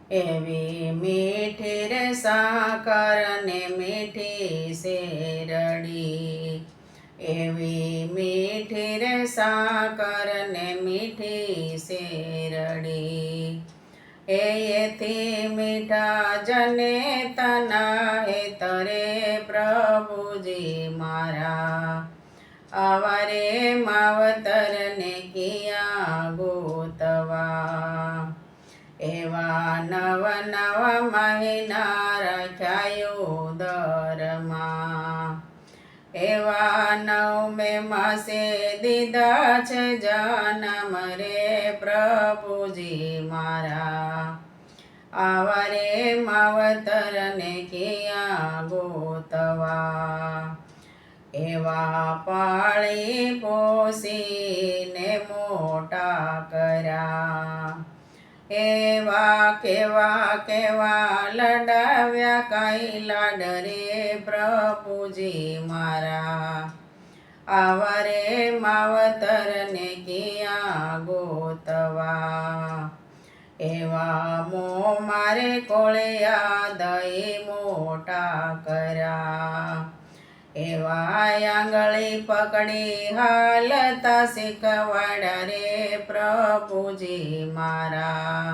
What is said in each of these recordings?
એવી મીઠી રે સાકર ને મીઠી શેરડી, એવી મીઠી રે સાકર ને મીઠી શેરડી, એથી મીઠા જને તના હેતરે પ્રભુજી મારા, આવારે માવતર ને કિયા ગોતવા, એવા નવ નવ મહિના રાખ્યાયો દરમાં, એવા નવમે માસે દીધા છે જન્મ રે પ્રભુજી મારા, આવારે માવતર ને કિયા ગોતવા, એવા પાળી પોસીને મોટા કર્યા, એવા કેવા કેવા લડાવ્યા કાંઈ લાડ રે પ્રભુજી મારા, આવારે માવતર ને કિયા ગોતવા, એવા મો મારે કોળિયા દઈ મોટા કર્યા, એવા આંગળી પકડી હાલતા શીખવાડ્યા રે પ્રભુજી મારા,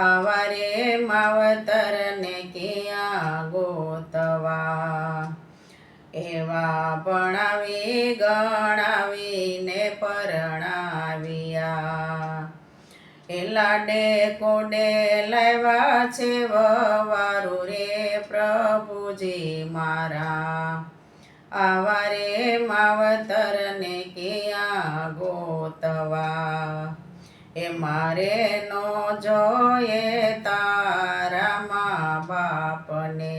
આવારે માવતર ને કિયા ગોતવા, એવા ભણાવી ગણાવીને પરણાવ્યા, એ લાડે કોડે લાવ્યા છે વવારું રે પ્રભુજી મારા, આવારે માવતર ને કિયા ગોતવા, એ મારે નો જોઈએ તારા મા બાપને,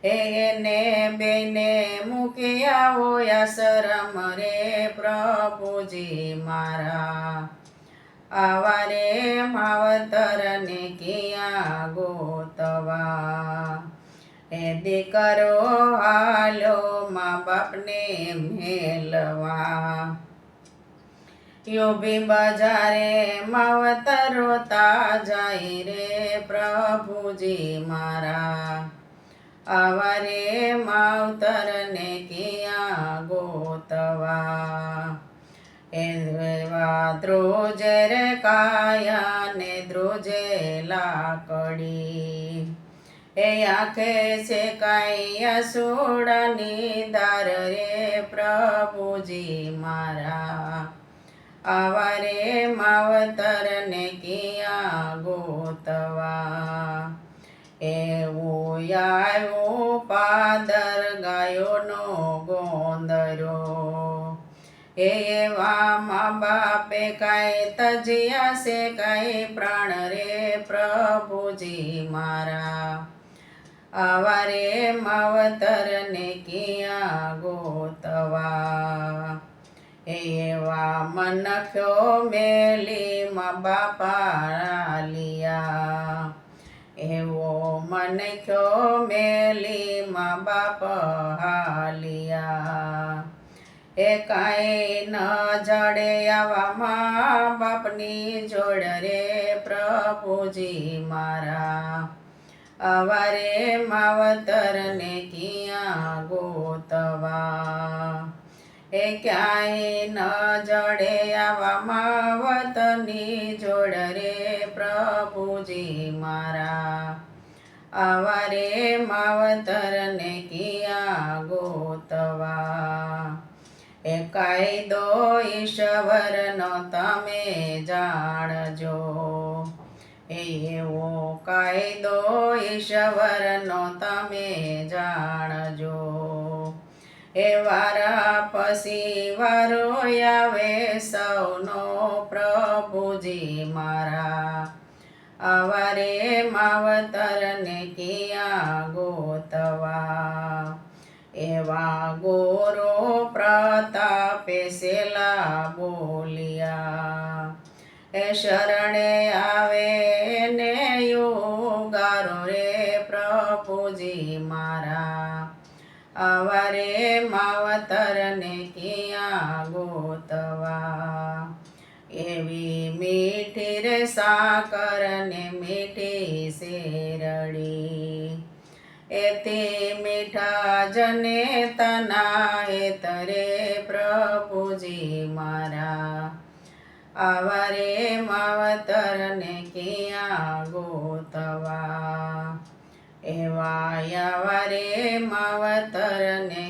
એને બેને મૂક્યા હોય શરમ રે પ્રભુજી મારા, આવારે માવતર ને કિયા ગોતવા, એ દીકરો હાલો મા બાપને મેલવા, યોભી બજારે માવતરો તા જાય રે પ્રભુજી મારા, આવારે માવતર ને કિયા ગોતવા, એવા ધ્રુજે રે કાયા ને ધ્રુજે લાકડી, એ આંખે છે કાંઈ અસુડની ધાર રે પ્રભુજી મારા, આવારે માવતર ને કિયા ગોતવા, એવું આવ્યું પાદર ગાયોનો ગોંદરો, એવા મા બાપે કાંઈ તજ્યા છે કાંઈ પ્રાણ રે પ્રભુજી મારા, આવારે માવતર ને કિયા ગોતવા, એવા મનખ્યો મેલી મા બાપા લિયા, એવો મનખ્યો મેલી મા બાપ હાલિયા, એ કાંઈ ન જડે આવા મા બાપની જોડ રે પ્રભુજી મારા, આવારે માવતર ને કિયા ગોતવા, એ ક્યાંય ન જડે આવા માવતરની જોડ રે પ્રભુજી મારા, આવારે માવતર ને કિયા ગોતવા, એ કાયદો ઈશ્વરનો તમે જાણજો, એવો કાયદો ઈશ્વરનો તમે જાણજો, એ વારા પછી વારો આવે સૌનો પ્રભુજી મારા, આવારે માવતર ને કિયા ગોતવા, એવા ગોરો પ્રતાપે સેલા બોલિયા, એ શરણે આવે ને યુગારો રે પ્રભુજી મારા, આવારે માવતર ને કિયા ગોતવા, એવી મીઠી રે સાકર ને મીઠી શેરડી એથી મીઠા જને તના તરે પ્રભુજી મારા આવા રે માવતર ને ક્યાં ગોતવા એવા આવા રે માવતર ને